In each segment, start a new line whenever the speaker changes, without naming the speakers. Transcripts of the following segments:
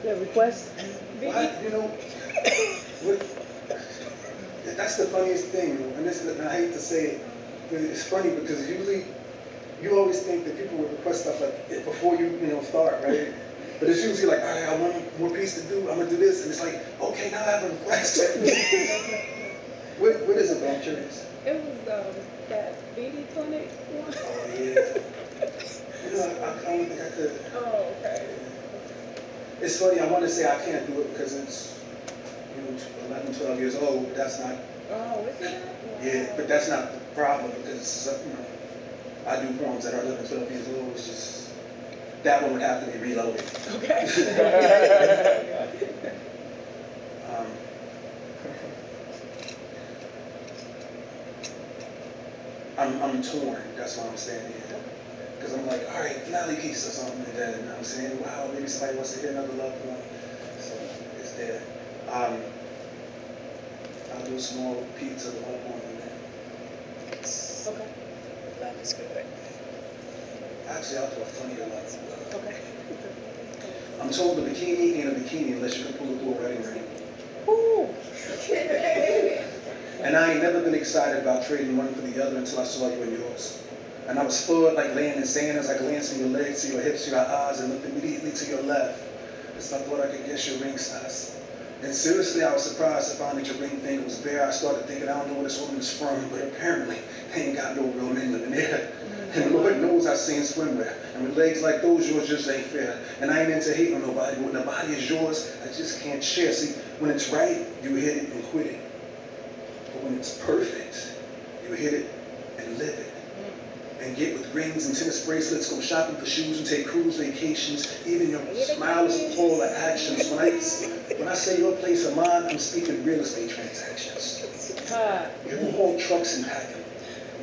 The request.
Why, what, that's the funniest thing, and I hate to say it, but it's funny because usually you always think that people would request stuff like it before start, right? But it's usually like, all right, I want more piece to do, I'm gonna do this, and it's like, okay, now I have a request. what is it, I'm curious?
It was that BD clinic one.
Oh yeah. I don't think I could.
Oh, okay.
It's funny, I want to say I can't do it because it's 11, 12 years old, but that's not.
Oh, is it?
Yeah, but that's not the problem because I do poems that are 11, 12 years old. It's just that one would have to be reloaded.
Okay.
um, I'm torn. That's why I'm saying here. Because I'm like, all right, finale piece or something, and then I'm saying, wow, maybe somebody wants to hear another love poem. So it's there. I'll do a small piece of the love poem and then.
Okay.
That is good.
Actually, I'll do a funnier love.
Okay.
I'm told a bikini ain't a bikini unless you can pull it through a wedding ring.
Ooh.
And I ain't never been excited about trading one for the other until I saw you and yours. And I was floored like laying in sand as I glanced from your legs to your hips to your eyes and looked immediately to your left. As I thought I could guess your ring size. And seriously, I was surprised to find that your ring finger was bare. I started thinking, I don't know where this woman is from, but apparently they ain't got no real men living there. And Lord knows I've seen swimwear. And with legs like those, yours just ain't fair. And I ain't into hating on nobody, but when the body is yours, I just can't share. See, when it's right, you hit it and quit it. But when it's perfect, you hit it and live it. And get with rings and tennis bracelets, go shopping for shoes and take cruise vacations. Even your smile is a call to actions. When I say your place or mine, I'm speaking real estate transactions. You haul trucks and pack them.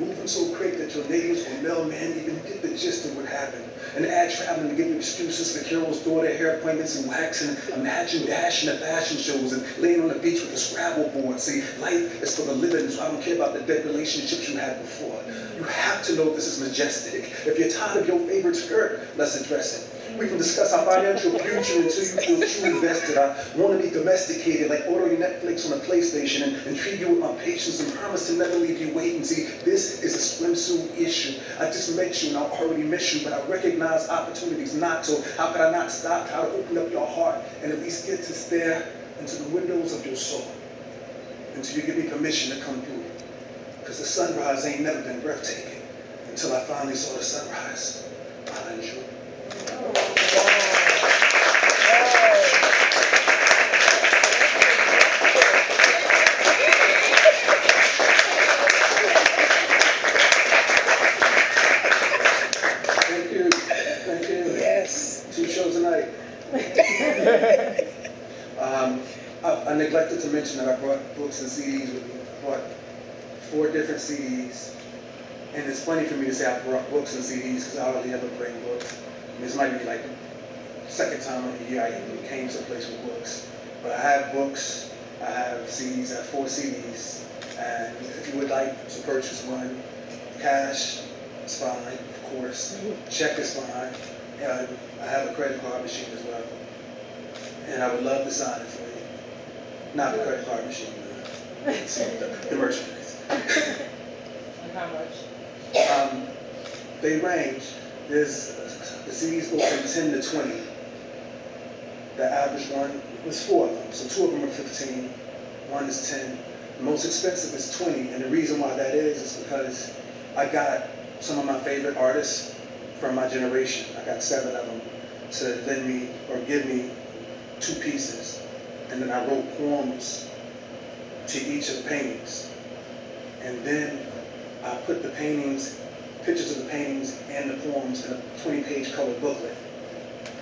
Moving so quick that your neighbors or mailman even get the gist of what happened. And add traveling to give you excuses for Carol's daughter, hair appointments and waxing. Imagine dashing at fashion shows and laying on the beach with a Scrabble board. See, life is for the living, so I don't care about the dead relationships you had before. You have to know this is majestic. If you're tired of your favorite skirt, let's address it. We can discuss our financial future until you feel truly vested. I want to be domesticated, like ordering Netflix on a PlayStation and treat you with my patience and promise to never leave you waiting. See, this is a swimsuit issue. I just met you and I already miss you, but I recognize opportunities not. So how could I not stop? How to open up your heart and at least get to stare into the windows of your soul until you give me permission to come through. Because the sunrise ain't never been breathtaking until I finally saw the sunrise behind you. Thank you. Thank you.
Yes.
2 shows a night. I neglected to mention that I brought books and CDs with me. I brought 4 different CDs. And it's funny for me to say I brought books and CDs because I hardly ever bring books. And this might be like the second time of the year I even came someplace with books. But I have books, I have CDs, I have 4 CDs. And if you would like to purchase one, cash is fine, of course. Check is fine. I have a credit card machine as well. And I would love to sign it for you. Not the credit card machine, the merchandise.
And how much?
They range. The CDs go from 10 to 20. The average one was 4 of them, so 2 of them are 15. One is 10. The most expensive is 20, and the reason why that is because I got some of my favorite artists from my generation. I got 7 of them to lend me or give me 2 pieces. And then I wrote poems to each of the paintings. And then I put the paintings, pictures of the paintings and the poems in a 20-page colored booklet.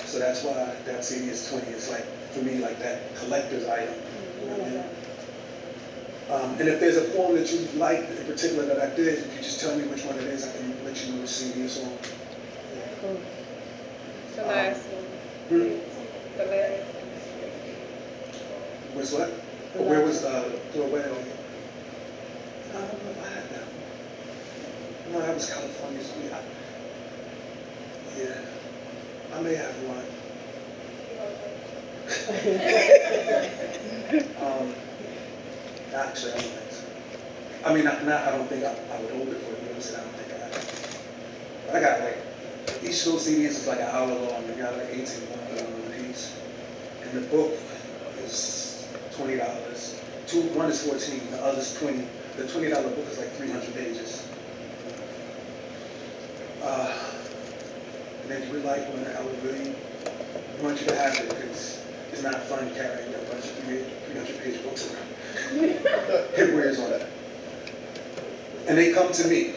So that's why that CD is 20. It's like, for me, like that collector's item. You know what I mean? And if there's a poem that you like in particular that I did, if you just tell me which one it is, I can let you know which CD it's on. Yeah.
The last one. The last one.
Was what? Where was the away? I don't know if I had that one. No, that was California. So yeah. I may have one. Actually, I don't think so. I mean, I don't think I would hold it for you. I don't think I have. But I got like, each of those CDs is like an hour long. I got like 18 a piece. And the book is $20. One is 14, the other's 20. The $20 book is like 300 pages. And if you would like one, I would really want you to have it because it's not fun carrying a bunch of 300-page books around. It wears on it. And they come to me.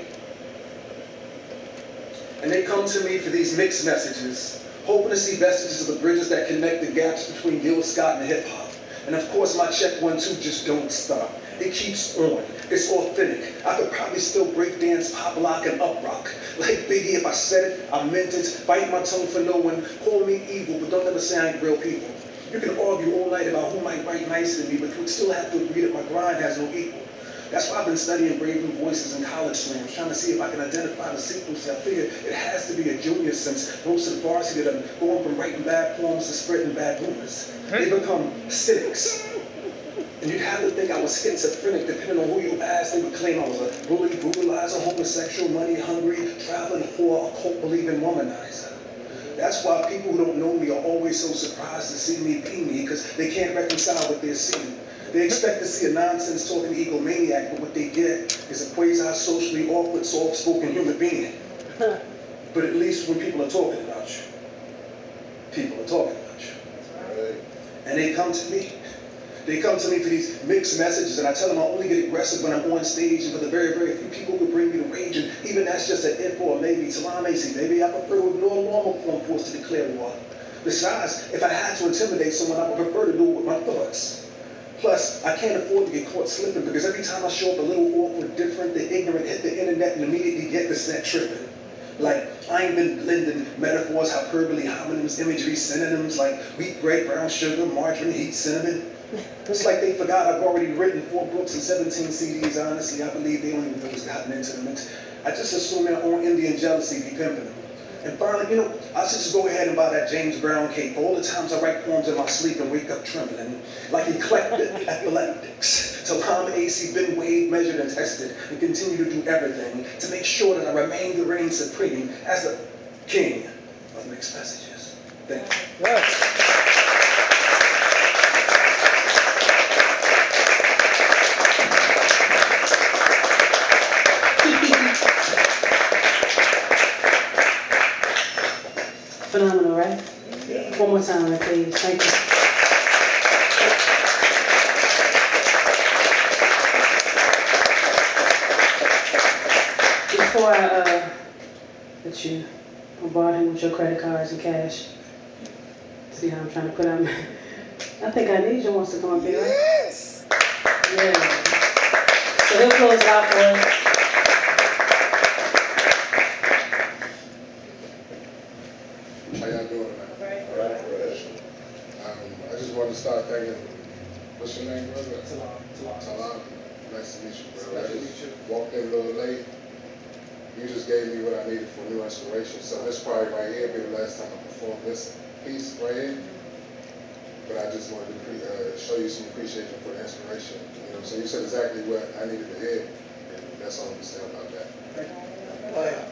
And they come to me for these mixed messages, hoping to see vestiges of the bridges that connect the gaps between Gil Scott and hip-hop. And of course, my check 1, 2 just don't stop. It keeps on. It's authentic. I could probably still break dance, pop lock, and up rock. Like Biggie, if I said it, I meant it. Bite my tongue for no one. Call me evil, but don't ever say I ain't real people. You can argue all night about who might write nicer than me, but you'd still have to agree that my grind has no equal. That's why I've been studying Brave New Voices and college slams, trying to see if I can identify the sequence. I figure it has to be a junior since most of the varsity that are going from writing bad poems to spreading bad rumors. They become cynics. And you'd have to think I was schizophrenic, depending on who you asked. They would claim I was a bully, brutalizer, homosexual, money-hungry, traveling whore, occult-believing womanizer. That's why people who don't know me are always so surprised to see me be me, because they can't reconcile what they're seeing. They expect to see a nonsense-talking egomaniac, but what they get is a quasi-socially awkward, soft-spoken human being. But at least when people are talking about you, people are talking about you. And they come to me. They come to me for these mixed messages, and I tell them I only get aggressive when I'm on stage, and for the very, very few people who bring me to rage, and even that's just an if or maybe. Salam AC, maybe I prefer to ignore normal form force to declare war. Besides, if I had to intimidate someone, I would prefer to do it with my thoughts. Plus, I can't afford to get caught slipping, because every time I show up a little awkward, different, the ignorant hit the internet and immediately get the set tripping. Like, I ain't been blending metaphors, hyperbole, homonyms, imagery, synonyms, like wheat, bread, brown sugar, margarine, heat, cinnamon. It's like they forgot I've already written 4 books and 17 CDs. Honestly, I believe they don't even know what's gotten into them. I just assume their own Indian jealousy be pimping them. And finally, I should just go ahead and buy that James Brown cape. For all the times I write poems in my sleep and wake up trembling, like eclectic epileptics. Salam AC, been weighed, measured, and tested, and continue to do everything to make sure that I remain the reign supreme as the king of mixed messages. Thank you.
Yes.
Phenomenal, right? Yeah. One more time, please. Thank you. Before I let you bombard him with your credit cards and cash, see how I'm trying to put out. I think Anisha wants to come up here, right?
Yes.
Yeah. So he'll close it out for us.
How y'all doing tonight? All right. I just want to start thanking, what's your name, brother? Talam. Nice to meet you, brother. I just walked in a little late. You just gave me what I needed for new inspiration. So this probably right here be the last time I perform this piece right here. But I just wanted to show you some appreciation for the inspiration. So you said exactly what I needed to hear, and that's all I'm going to say about that.
Oh, yeah.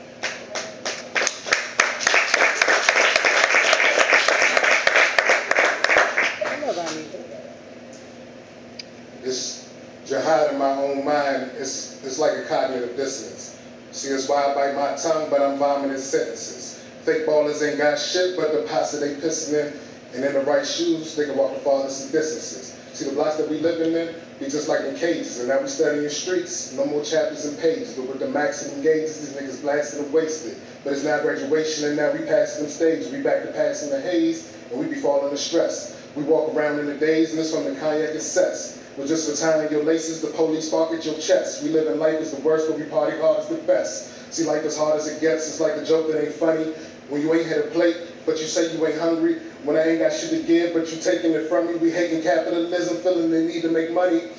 This jihad in my own mind is like a cognitive dissonance. See, it's why I bite my tongue, but I'm vomiting sentences. Fake ballers ain't got shit, but the pasta they pissing in, and in the right shoes, they can walk the farthest distances. See, the blocks that we living in, be just like in cages, and now we studying in streets, no more chapters and pages, but with the maximum gauges, these niggas blasted and wasted. But it's now graduation, and now we passing them stages. We back to passing the haze, and we be falling to stress. We walk around in the days, and it's from the kayak and sets. We're just retiring your laces, the police spark at your chest. We live in life as the worst, but we party hard as the best. See, life as hard as it gets, it's like a joke that ain't funny. When you ain't had a plate, but you say you ain't hungry. When I ain't got shit to give, but you taking it from me. We hating capitalism, feeling the need to make money.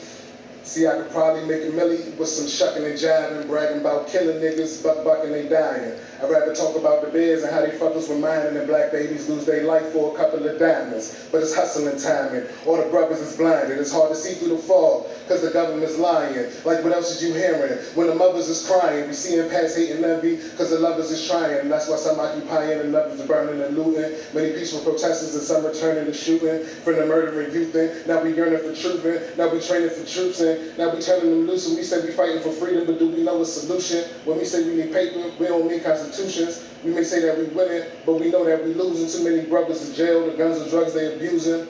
See, I could probably make a milli with some shucking and jiving, bragging about killing niggas, bucking they dying. I'd rather talk about the bears and how they fuck us with mine and the black babies lose their life for a couple of diamonds. But it's hustling timing. All the brothers is blinded. It's hard to see through the fog because the government's lying. Like what else is you hearing? When the mothers is crying, we seeing past hate and envy because the lovers is trying. And that's why some occupying and others are burning and looting. Many peaceful protesters and some returning to shooting from the murdering youth. Now we yearning for truth. Now we training for troops. And now we turning them loose. And we say we fighting for freedom, but do we know a solution? When we say we need paper, we don't need constitutions. We may say that we winning, but we know that we losing. Too many brothers in jail, the guns and drugs they abusing.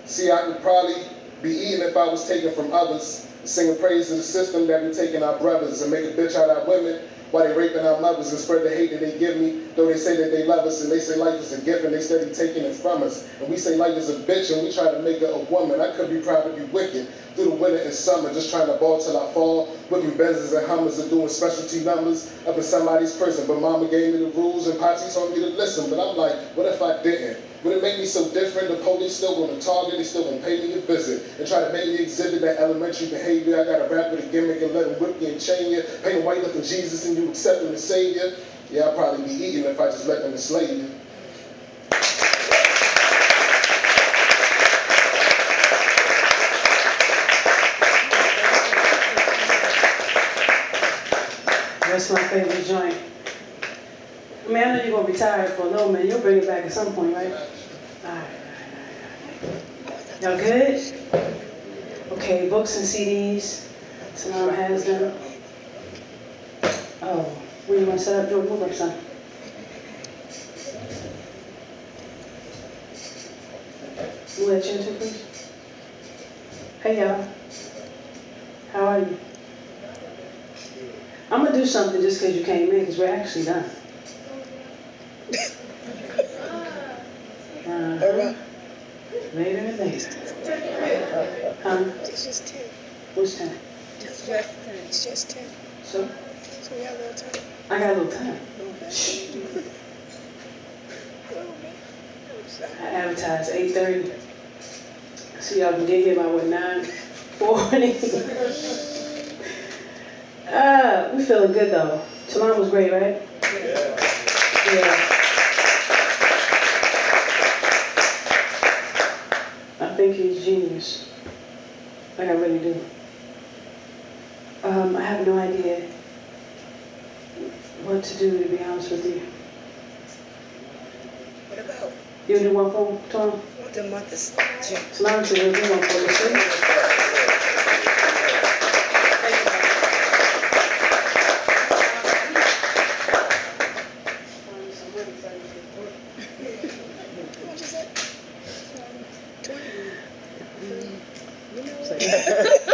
See, I could probably be eating if I was taken from others, singing praise to the system that be taking our brothers and make a bitch out of our women while they raping our mothers and spread the hate that they give me. Though they say that they love us and they say life is a gift and they steady taking it from us. And we say life is a bitch and we try to make her a woman. I could be proud to be wicked through the winter and summer, just trying to ball till I fall, whipping Benzes and Hummers and doing specialty numbers up in somebody's prison. But mama gave me the rules and Potsy told me to listen. But I'm like, what if I didn't? Would it make me so different? The police still gonna target, they still gonna pay me a visit and try to make me exhibit that elementary behavior. I gotta rap with a gimmick and let them whip you and chain you, paint a white looking Jesus and you accept him as savior. Yeah, I'd probably be eating if I just let them enslave you.
That's my favorite joint. I mean, I know you're gonna retire for a little minute. You'll bring it back at some point, right? All right. Y'all good? Okay, books and CDs. Salam has them. Oh, where you want to set up? Jordan, move up, son. Move that chair too, please. Hey, y'all. How are you? I'm gonna do something just because you came in, because we're actually done. Later and later.
It's just 10.
What's time?
It's just 10.
So?
So we got a little time.
I got a little time. I advertised 8:30. So y'all can get here by what, 9:40? We feeling good though. Salam was great, right? Yeah. I think he's genius. Like I really do. I have no idea what to do, to be honest with you.
What about
You do one for Tom?
the month of June?
Salam said you'll do one for me, too.
What is it? 20.